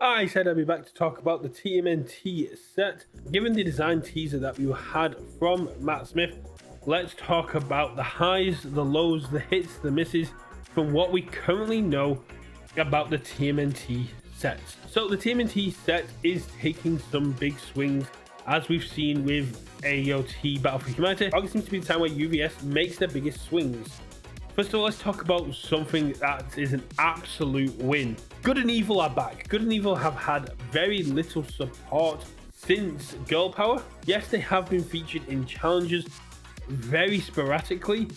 I said I'd be back to talk about the TMNT set. Given the design teaser that we had from Matt Smith, let's talk about the highs, the lows, the hits, the misses from what we currently know about the TMNT set. So the TMNT set is taking some big swings, as we've seen with AOT Battle for Humanity. August seems to be the time where UVS makes their biggest swings. First of all, let's talk about something that is an absolute win. Good and Evil are back. Good and Evil have had very little support since Girl Power. Yes, they have been featured in challenges very sporadically,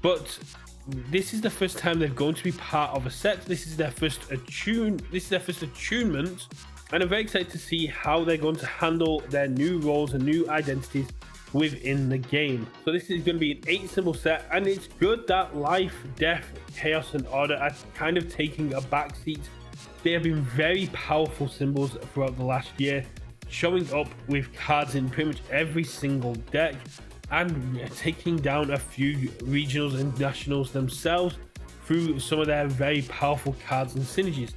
but this is the first time they're going to be part of a set. This is their first attunement, and I'm very excited to see how they're going to handle their new roles and new identities within the game. So this is going to be an 8 symbol set, and it's good that life, death, chaos and order are kind of taking a backseat. They have been very powerful symbols throughout the last year, showing up with cards in pretty much every single deck and taking down a few regionals and nationals themselves through some of their very powerful cards and synergies.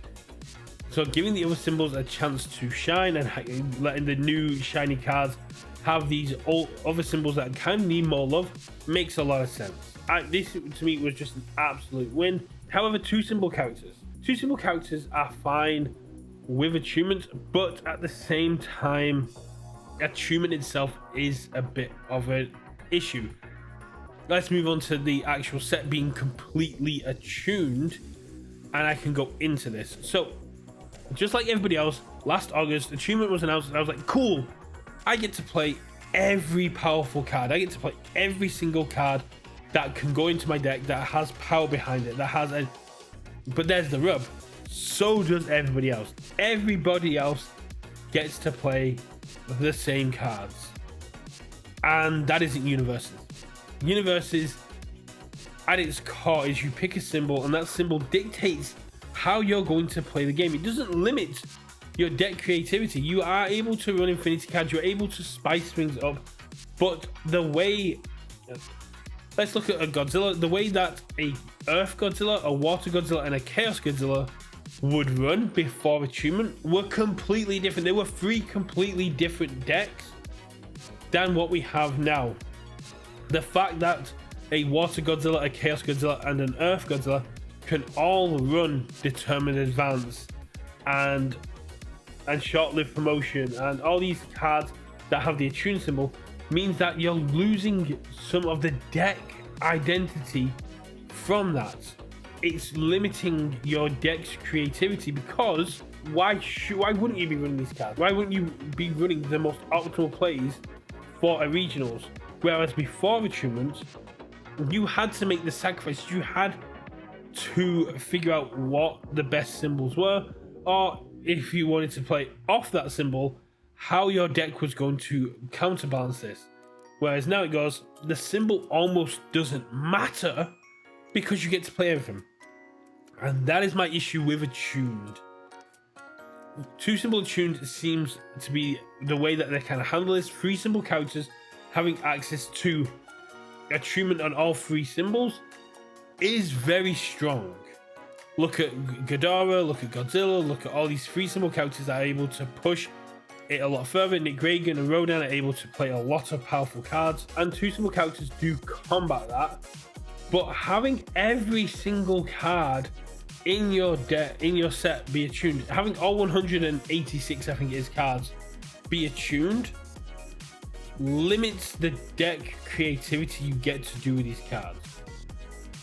So giving the other symbols a chance to shine and letting the new shiny cards have these other symbols that kind of need more love makes a lot of sense. This to me was just an absolute win. However, two symbol characters are fine with attunement, but at the same time, attunement itself is a bit of an issue. Let's move on to the actual set being completely attuned, and I can go into this. So just like everybody else, last August attunement was announced and I was like, cool, I get to play every powerful card. I get to play every single card that can go into my deck that has power behind it, but there's the rub. So does everybody else. Everybody else gets to play the same cards. And that isn't Universus. Universus, at its core, is you pick a symbol and that symbol dictates how you're going to play the game. It doesn't limit your deck creativity. You are able to run infinity cards, you're able to spice things up, but the way, let's look at a Godzilla, the way that a Earth Godzilla, a Water Godzilla and a Chaos Godzilla would run before attunement were completely different. They were 3 completely different decks than what we have now. The fact that a Water Godzilla, a Chaos Godzilla and an Earth Godzilla can all run Determined Advance and short-lived promotion and all these cards that have the attune symbol means that you're losing some of the deck identity from that. It's limiting your deck's creativity, because why wouldn't you be running these cards? Why wouldn't you be running the most optimal plays for a regionals? Whereas before attunement, you had to make the sacrifice. You had to figure out what the best symbols were, or if you wanted to play off that symbol, how your deck was going to counterbalance this. Whereas now it goes, the symbol almost doesn't matter because you get to play everything. And that is my issue with attuned. 2 symbol attuned seems to be the way that they kind of handle this. 3 symbol characters having access to attunement on all 3 symbols is very strong. Look at Ghidorah, look at Godzilla, look at all these 3 symbol characters that are able to push it a lot further. Nick Reagan and Rodan are able to play a lot of powerful cards, and 2 symbol characters do combat that. But having every single card in your deck, in your set, be attuned, having all 186, I think it is, cards be attuned, limits the deck creativity you get to do with these cards.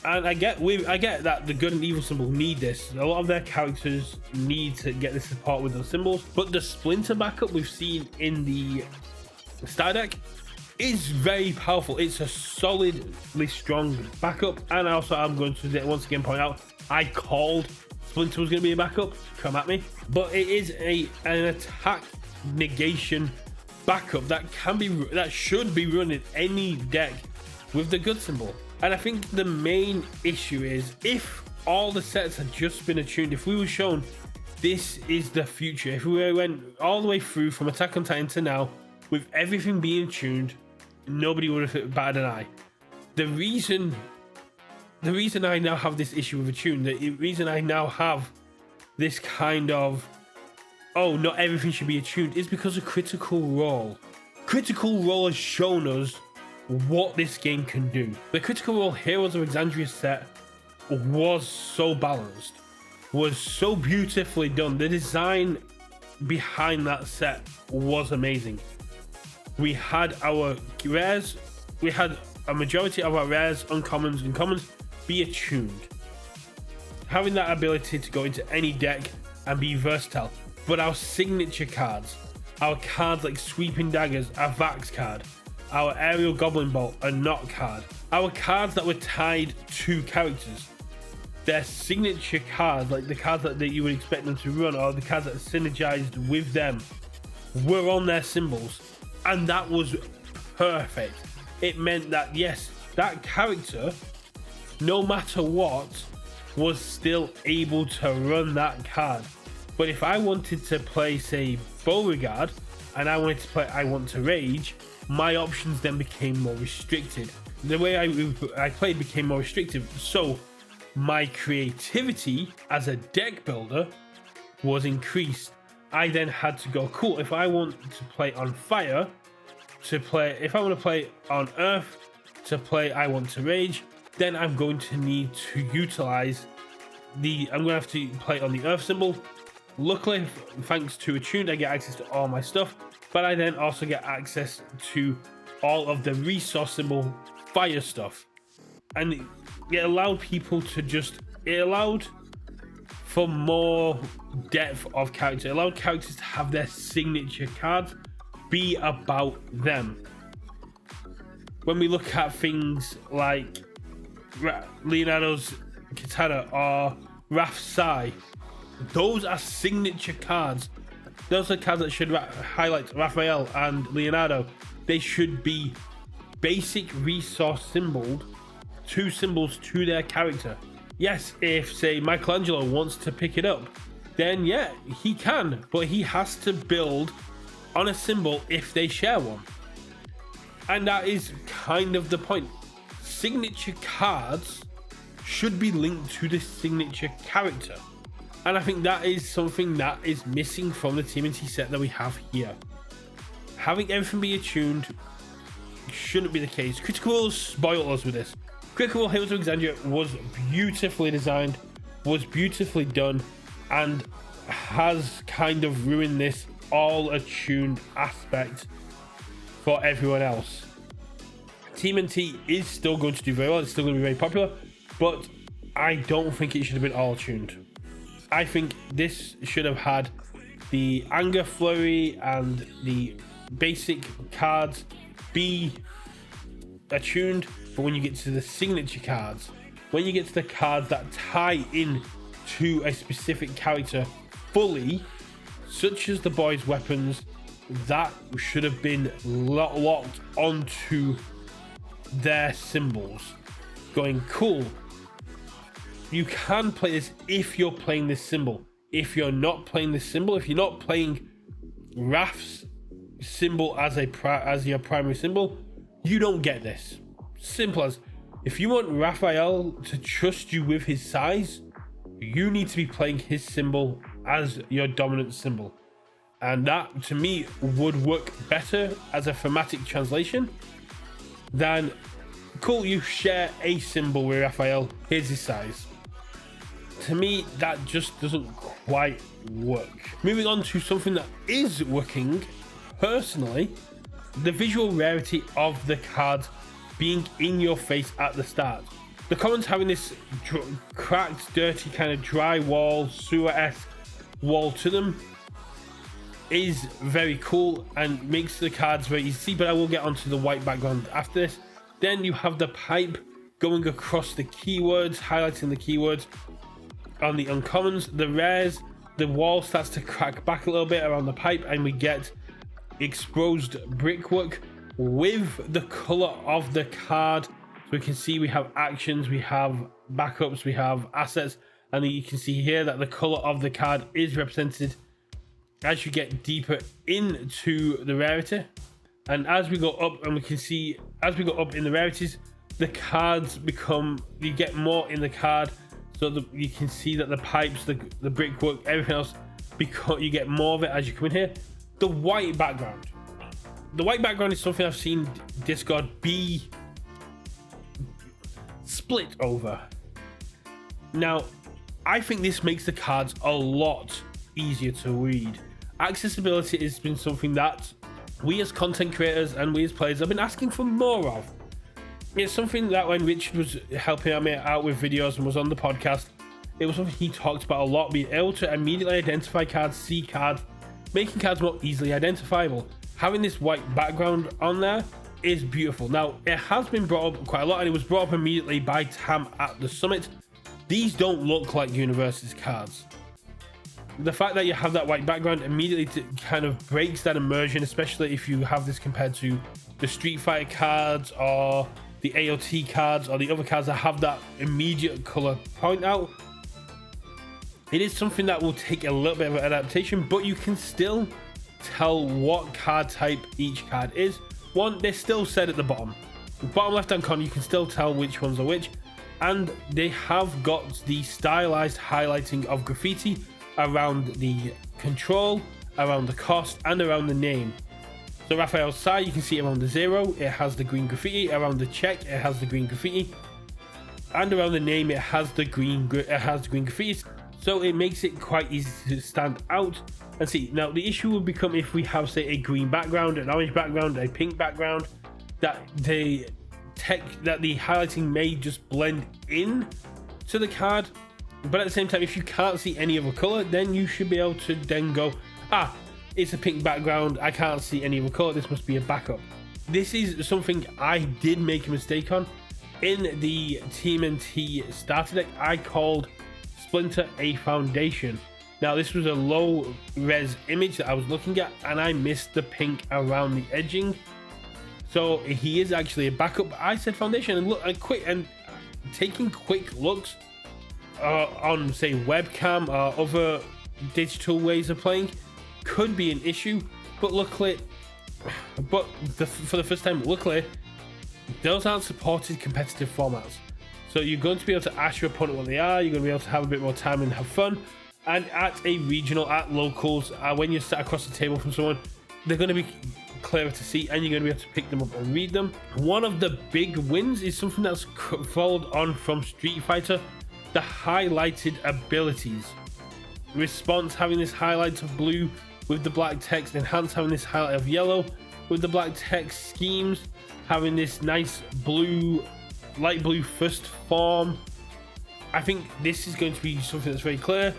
And I get that the good and evil symbol need this. A lot of their characters need to get the support with those symbols, but the Splinter backup we've seen in the Star deck is very powerful. It's a solidly strong backup, and also I'm going to once again point out, I called Splinter was going to be a backup. Come at me. But it is an attack negation backup that should be run in any deck with the good symbol. And I think the main issue is, if all the sets had just been attuned, if we were shown this is the future, if we went all the way through from Attack on Titan to now with everything being tuned, nobody would have batted an eye. The reason I now have this issue with Attune, the reason I now have this kind of oh, not everything should be attuned, is because of Critical Role. Critical Role has shown us what this game can do. The Critical Role Heroes of Exandria set was so balanced, was so beautifully done. The design behind that set was amazing. We had our rares, we had a majority of our rares, uncommons, and commons be attuned, having that ability to go into any deck and be versatile. But our signature cards, our cards like Sweeping Daggers, our Vax card, our Aerial Goblin Bolt, a Knot card, our cards that were tied to characters, their signature cards, like the cards that you would expect them to run, or the cards that synergized with them, were on their symbols, and that was perfect. It meant that yes, that character, no matter what, was still able to run that card. But if I wanted to play, say, Beauregard, and I wanted to play I Want to Rage, my options then became more restricted. The way I played became more restrictive, so my creativity as a deck builder was increased. I then had to go, cool, if I want to play on fire, if I want to play on earth, to play I Want to Rage, then I'm going to need to utilize I'm going to have to play on the earth symbol. Luckily, thanks to Attune, I get access to all my stuff, but I then also get access to all of the resource symbol fire stuff. And it allowed people to it allowed for more depth of character. It allowed characters to have their signature cards be about them. When we look at things like Leonardo's Katana or Raph Sai, those are signature cards. Those are cards that should highlight Raphael and Leonardo. They should be basic resource symboled, two symbols to their character. Yes, if say Michelangelo wants to pick it up, then yeah, he can, but he has to build on a symbol if they share one. And that is kind of the point. Signature cards should be linked to the signature character. And I think that is something that is missing from the TMNT set that we have here. Having everything be attuned shouldn't be the case. Critical Role spoiled us with this. Critical Role Heroes of Exandria was beautifully designed, was beautifully done, and has kind of ruined this all attuned aspect for everyone else. TMNT is still going to do very well, it's still going to be very popular, but I don't think it should have been all attuned. I think this should have had the Anger Flurry and the basic cards be attuned, but when you get to the signature cards, when you get to the cards that tie in to a specific character fully, such as the boys' weapons, that should have been locked onto their symbols. Going, cool, you can play this if you're playing this symbol. If you're not playing this symbol, if you're not playing Raph's symbol as your primary symbol, you don't get this. Simple as, if you want Raphael to trust you with his size, you need to be playing his symbol as your dominant symbol. And that, to me, would work better as a thematic translation than, cool, you share a symbol with Raphael, here's his size. To me, that just doesn't quite work. Moving on to something that is working, personally, the visual rarity of the cards being in your face at the start. The commons having this cracked, dirty, kind of dry wall, sewer-esque wall to them is very cool and makes the cards very easy to see, but I will get onto the white background after this. Then you have the pipe going across the keywords, highlighting the keywords on the uncommons. The rares, the wall starts to crack back a little bit around the pipe, and we get exposed brickwork with the color of the card. So we can see we have actions, we have backups, we have assets, and you can see here that the color of the card is represented as you get deeper into the rarity. And as we go up, and we can see as we go up in the rarities, the cards become, you get more in the card, so you can see that the pipes, the brickwork, everything else because you get more of it as you come in here. The white background. The white background is something I've seen Discord be split over. Now, I think this makes the cards a lot easier to read. Accessibility has been something that we as content creators and we as players have been asking for more of. It's something that when Richard was helping me out with videos and was on the podcast, it was something he talked about a lot, being able to immediately identify cards, see cards, making cards more easily identifiable. Having this white background on there is beautiful. Now, it has been brought up quite a lot, and it was brought up immediately by Tam at the summit. These don't look like UVS cards. The fact that you have that white background immediately kind of breaks that immersion, especially if you have this compared to the Street Fighter cards or the AOT cards or the other cards that have that immediate color point out. It is something that will take a little bit of an adaptation, but you can still tell what card type each card is. One, they're still set at the bottom. The bottom left hand corner, you can still tell which ones are which. And they have got the stylized highlighting of graffiti around the control, around the cost, and around the name. So Raphael's side, you can see around the 0, it has the green graffiti. Around the check, it has the green graffiti. And around the name, it has the green graffiti. So it makes it quite easy to stand out and see. Now the issue will become if we have, say, a green background, an orange background, a pink background, that the highlighting may just blend in to the card. But at the same time, if you can't see any other color, then you should be able to then go, it's a pink background, I can't see any other color, this must be a backup. This is something I did make a mistake on. In the TMNT starter deck, I called Splinter a foundation. Now this was a low res image that I was looking at, and I missed the pink around the edging. So he is actually a backup. I said foundation, and taking quick looks on, say, webcam or other digital ways of playing could be an issue. But luckily, for the first time, luckily, those aren't supported competitive formats. So you're going to be able to ask your opponent what they are. You're going to be able to have a bit more time and have fun. And at a regional, at locals, when you're sat across the table from someone, they're going to be clearer to see, and you're going to be able to pick them up and read them. One of the big wins is something that's followed on from Street Fighter, the highlighted abilities. Response having this highlight of blue with the black text, Enhance having this highlight of yellow with the black text, Schemes having this nice blue, light blue first form. I think this is going to be something that's very clear.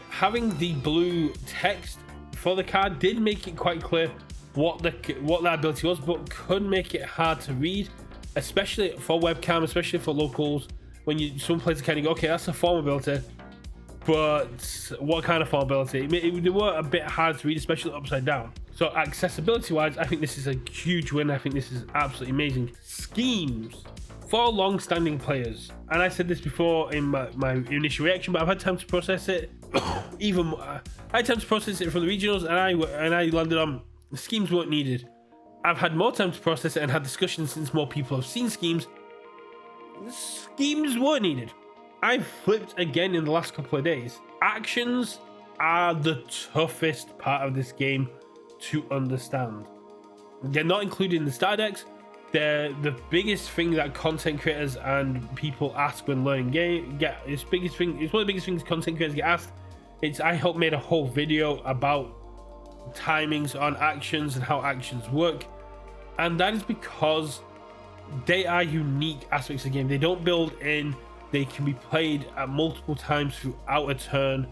Having the blue text for the card did make it quite clear what that ability was, but could make it hard to read, especially for webcam, especially for locals. When someone plays a card, you go, okay, that's a form ability, but what kind of form ability? They were a bit hard to read, especially upside down. So accessibility wise, I think this is a huge win. I think this is absolutely amazing. Schemes for long-standing players, and I said this before in my initial reaction, but I've had time to process it. Even more, I had time to process it from the regionals, and I landed on schemes weren't needed. I've had more time to process it and had discussions since more people have seen schemes. Schemes were needed. I've flipped again in the last couple of days. Actions are the toughest part of this game to understand. They're not included in the star decks. They're the biggest thing that content creators and people ask when learning game. It's one of the biggest things content creators get asked. I made a whole video about timings on actions and how actions work, and that is because they are unique aspects of the game. They don't build in. They can be played at multiple times throughout a turn.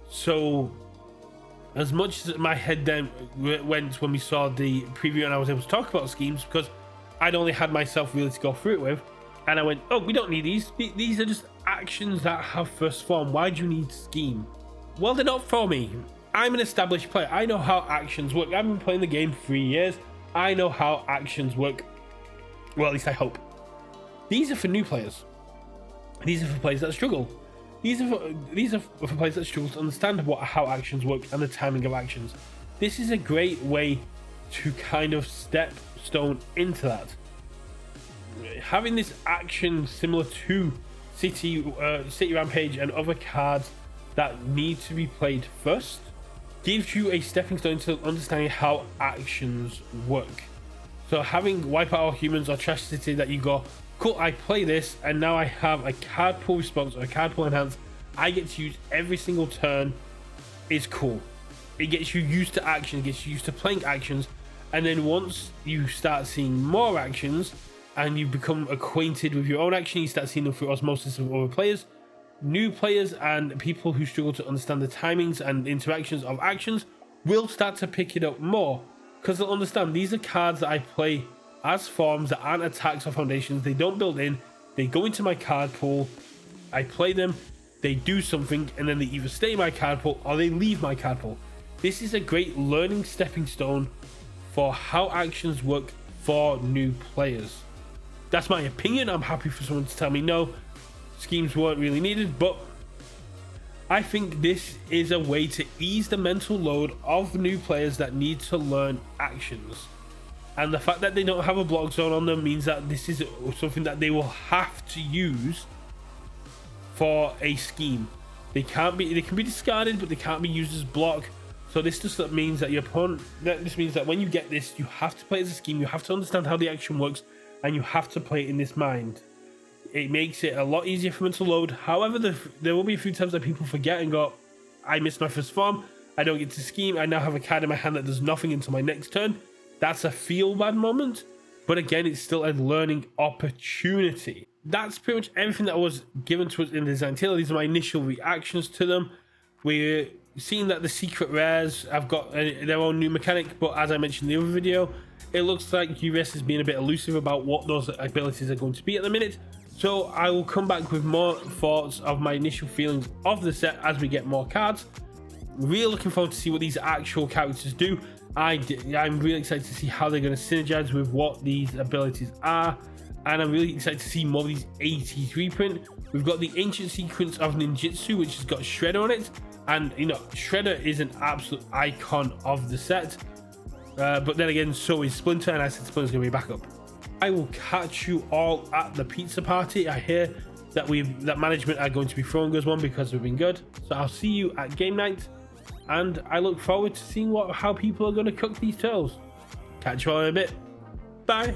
So as much as my head then went when we saw the preview and I was able to talk about schemes, because I'd only had myself really to go through it with, and I went, oh, we don't need these. These are just actions that have first form. Why do you need scheme? Well, they're not for me. I'm an established player. I know how actions work. I've been playing the game 3 years. I know how actions work. Well, at least I hope. These are for new players. These are for players that struggle. These are for players that struggle to understand how actions work and the timing of actions. This is a great way to kind of step stone into that. Having this action similar to City Rampage and other cards that need to be played first gives you a stepping stone to understanding how actions work. So having wipe out all humans or trash city, that you go, cool, I play this and now I have a card pool response or a card pool enhance I get to use every single turn, is cool. It gets you used to action, gets you used to playing actions, and then once you start seeing more actions and you become acquainted with your own action, you start seeing them through osmosis of other players. New players and people who struggle to understand the timings and interactions of actions will start to pick it up more, because they'll understand these are cards that I play as forms that aren't attacks or foundations. They don't build in, they go into my card pool, I play them, they do something, and then they either stay in my card pool or they leave my card pool. This is a great learning stepping stone for how actions work for new players. That's my opinion. I'm happy for someone to tell me no, schemes weren't really needed, but I think this is a way to ease the mental load of new players that need to learn actions. And the fact that they don't have a block zone on them means that this is something that they will have to use for a scheme. They can be discarded, but they can't be used as block. So this just means that this means that when you get this, you have to play as a scheme, you have to understand how the action works, and you have to play it in this mind. It makes it a lot easier for mental load. However, there will be a few times that people forget and go, I missed my first form, I don't get to scheme, I now have a card in my hand that does nothing until my next turn. That's a feel bad moment, but again, it's still a learning opportunity. That's pretty much everything that was given to us in the design trailer. These are my initial reactions to them. We're seeing that the secret rares have got their own new mechanic, but as I mentioned in the other video, it looks like UVS is being a bit elusive about what those abilities are going to be at the minute. So I will come back with more thoughts of my initial feelings of the set as we get more cards. Really looking forward to see what these actual characters do. I'm really excited to see how they're going to synergize with what these abilities are, and I'm really excited to see more of these 80s reprint. We've got the ancient sequence of ninjutsu, which has got Shredder on it, and you know, Shredder is an absolute icon of the set, but then again, so is Splinter, and I said Splinter's going to be back up. I will catch you all at the pizza party. I hear that management are going to be throwing us one because we've been good, so I'll see you at game night. And I look forward to seeing how people are going to cook these turtles. Catch you all in a bit. Bye.